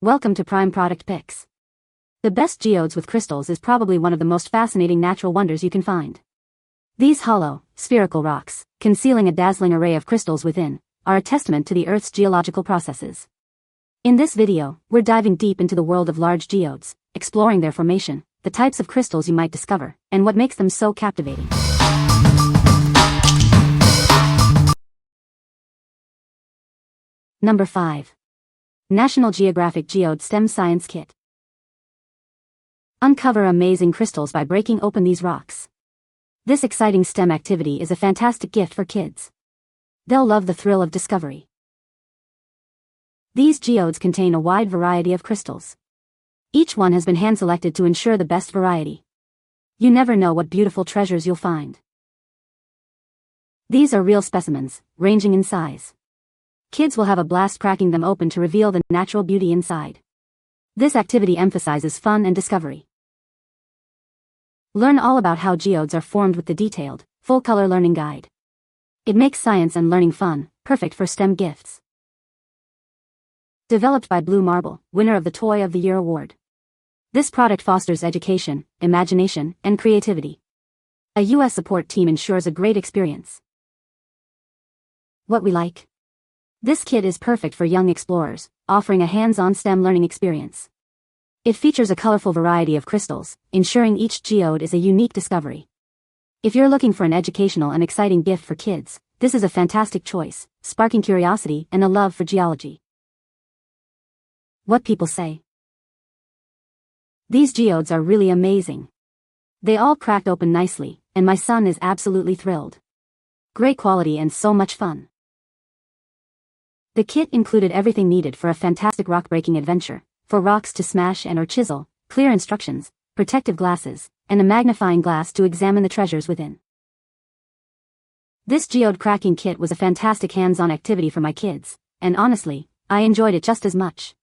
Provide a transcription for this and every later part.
Welcome to Prime Product Picks. The best geodes with crystals is probably one of the most fascinating natural wonders you can find. These hollow, spherical rocks, concealing a dazzling array of crystals within, are a testament to the Earth's geological processes. In this video, we're diving deep into the world of large geodes, exploring their formation, the types of crystals you might discover, and what makes them so captivating. Number 5. National Geographic Geode STEM Science Kit. Uncover amazing crystals by breaking open these rocks. This exciting STEM activity is a fantastic gift for kids. They'll love the thrill of discovery. These geodes contain a wide variety of crystals. Each one has been hand-selected to ensure the best variety. You never know what beautiful treasures you'll find. These are real specimens, ranging in size. Kids will have a blast cracking them open to reveal the natural beauty inside. This activity emphasizes fun and discovery. Learn all about how geodes are formed with the detailed, full-color learning guide. It makes science and learning fun, perfect for STEM gifts. Developed by Blue Marble, winner of the Toy of the Year award. This product fosters education, imagination, and creativity. A U.S. support team ensures a great experience. What we like. This kit is perfect for young explorers, offering a hands-on STEM learning experience. It features a colorful variety of crystals, ensuring each geode is a unique discovery. If you're looking for an educational and exciting gift for kids, this is a fantastic choice, sparking curiosity and a love for geology. What people say. These geodes are really amazing. They all cracked open nicely, and my son is absolutely thrilled. Great quality and so much fun. The kit included everything needed for a fantastic rock-breaking adventure, for rocks to smash and or chisel, clear instructions, protective glasses, and a magnifying glass to examine the treasures within. This geode cracking kit was a fantastic hands-on activity for my kids, and honestly, I enjoyed it just as much.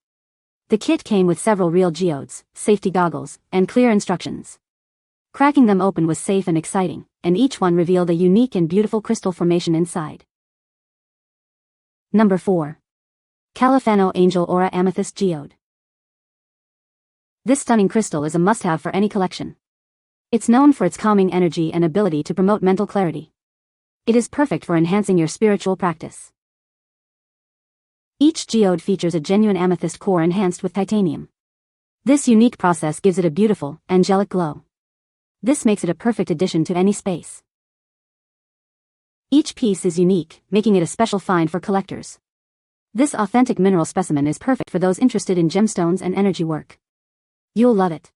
The kit came with several real geodes, safety goggles, and clear instructions. Cracking them open was safe and exciting, and each one revealed a unique and beautiful crystal formation inside. Number 4. KALIFANO Angel Aura Amethyst Geode. This stunning crystal is a must-have for any collection. It's known for its calming energy and ability to promote mental clarity. It is perfect for enhancing your spiritual practice. Each geode features a genuine amethyst core enhanced with titanium. This unique process gives it a beautiful, angelic glow. This makes it a perfect addition to any space. Each piece is unique, making it a special find for collectors. This authentic mineral specimen is perfect for those interested in gemstones and energy work. You'll love it.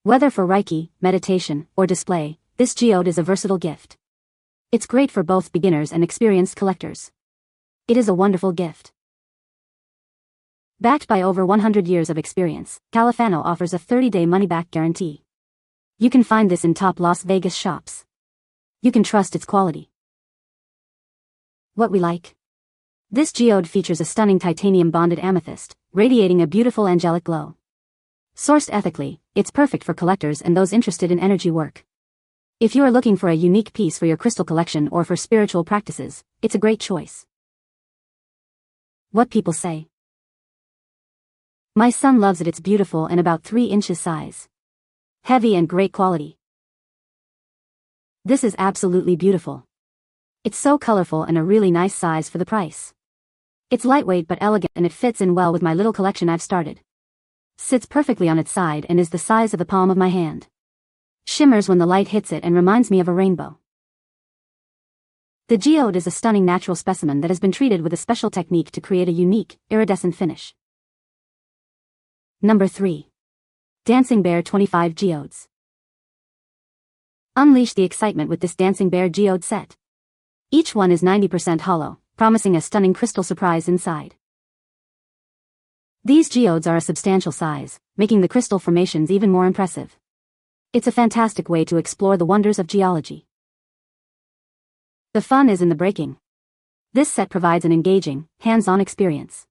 Whether for Reiki, meditation, or display, this geode is a versatile gift. It's great for both beginners and experienced collectors. It is a wonderful gift. Backed by over 100 years of experience, KALIFANO offers a 30-day money-back guarantee. You can find this in top Las Vegas shops. You can trust its quality. What we like. This geode features a stunning titanium-bonded amethyst, radiating a beautiful angelic glow. Sourced ethically, it's perfect for collectors and those interested in energy work. If you are looking for a unique piece for your crystal collection or for spiritual practices, it's a great choice. What people say. My son loves it. It's beautiful and about 3 inches size. Heavy and great quality. This is absolutely beautiful. It's so colorful and a really nice size for the price. It's lightweight but elegant and it fits in well with my little collection I've started. Sits perfectly on its side and is the size of the palm of my hand. Shimmers when the light hits it and reminds me of a rainbow. The geode is a stunning natural specimen that has been treated with a special technique to create a unique, iridescent finish. Number 3. Dancing Bear 25 Geodes. Unleash the excitement with this Dancing Bear geode set. Each one is 90% hollow, promising a stunning crystal surprise inside. These geodes are a substantial size, making the crystal formations even more impressive. It's a fantastic way to explore the wonders of geology. The fun is in the breaking. This set provides an engaging, hands-on experience.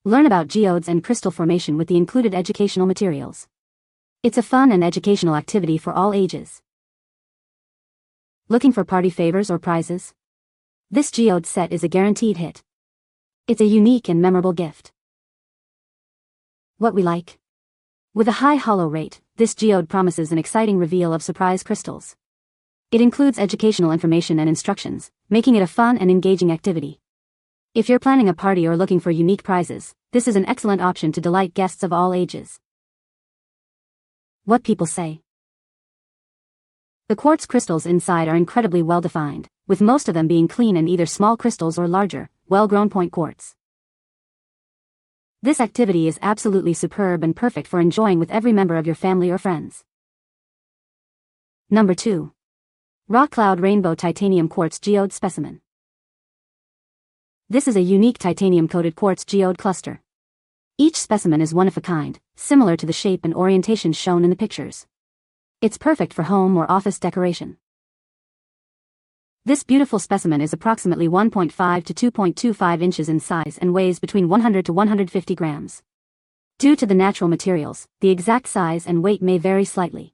Learn about geodes and crystal formation with the included educational materials. It's a fun and educational activity for all ages. Looking for party favors or prizes? This geode set is a guaranteed hit. It's a unique and memorable gift. What we like. With a high hollow rate, this geode promises an exciting reveal of surprise crystals. It includes educational information and instructions, making it a fun and engaging activity. If you're planning a party or looking for unique prizes, this is an excellent option to delight guests of all ages. What people say. The quartz crystals inside are incredibly well defined, with most of them being clean and either small crystals or larger, well-grown point quartz. This activity is absolutely superb and perfect for enjoying with every member of your family or friends. Number 2. Rockcloud Rainbow Titanium Quartz Geode Specimen. This is a unique titanium-coated quartz geode cluster. Each specimen is one of a kind, similar to the shape and orientation shown in the pictures. It's perfect for home or office decoration. This beautiful specimen is approximately 1.5 to 2.25 inches in size and weighs between 100 to 150 grams. Due to the natural materials, the exact size and weight may vary slightly.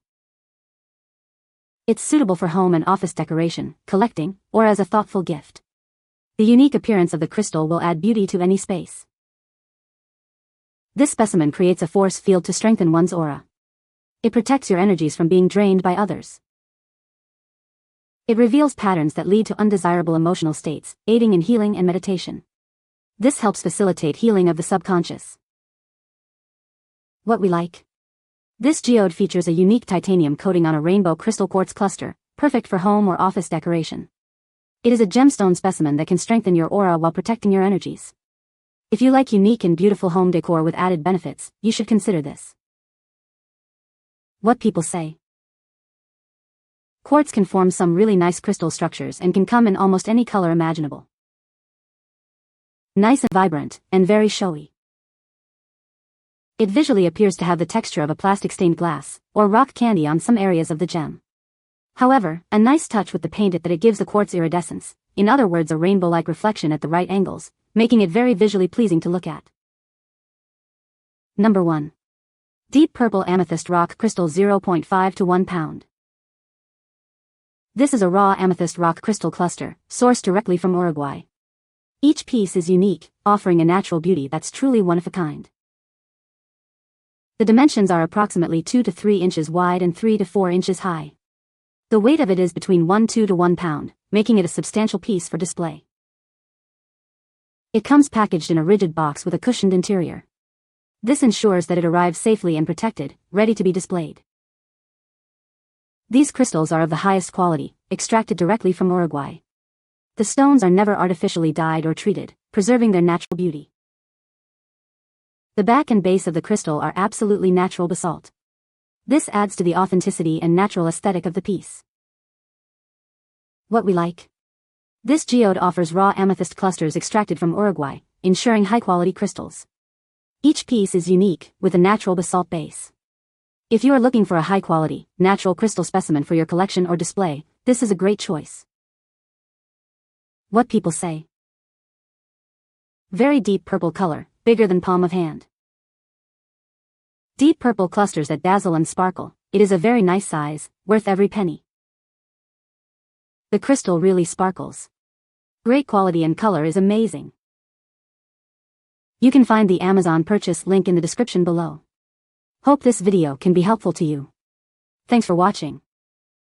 It's suitable for home and office decoration, collecting, or as a thoughtful gift. The unique appearance of the crystal will add beauty to any space. This specimen creates a force field to strengthen one's aura. It protects your energies from being drained by others. It reveals patterns that lead to undesirable emotional states, aiding in healing and meditation. This helps facilitate healing of the subconscious. What we like. This geode features a unique titanium coating on a rainbow crystal quartz cluster, perfect for home or office decoration. It is a gemstone specimen that can strengthen your aura while protecting your energies. If you like unique and beautiful home decor with added benefits, you should consider this. What people say. Quartz can form some really nice crystal structures and can come in almost any color imaginable. Nice and vibrant, and very showy. It visually appears to have the texture of a plastic stained glass, or rock candy on some areas of the gem. However, a nice touch with the paint that it gives the quartz iridescence, in other words a rainbow-like reflection at the right angles, making it very visually pleasing to look at. Number 1. Deep Purple Amethyst Rock Crystal 0.5 to 1 pound. This is a raw amethyst rock crystal cluster, sourced directly from Uruguay. Each piece is unique, offering a natural beauty that's truly one of a kind. The dimensions are approximately 2 to 3 inches wide and 3 to 4 inches high. The weight of it is between 1.2 to 1 pound, making it a substantial piece for display. It comes packaged in a rigid box with a cushioned interior. This ensures that it arrives safely and protected, ready to be displayed. These crystals are of the highest quality, extracted directly from Uruguay. The stones are never artificially dyed or treated, preserving their natural beauty. The back and base of the crystal are absolutely natural basalt. This adds to the authenticity and natural aesthetic of the piece. What we like. This geode offers raw amethyst clusters extracted from Uruguay, ensuring high-quality crystals. Each piece is unique, with a natural basalt base. If you are looking for a high-quality, natural crystal specimen for your collection or display, this is a great choice. What people say. Very deep purple color, bigger than palm of hand. Deep purple clusters that dazzle and sparkle. It is a very nice size, worth every penny. The crystal really sparkles. Great quality and color is amazing. You can find the Amazon purchase link in the description below. Hope this video can be helpful to you. Thanks for watching.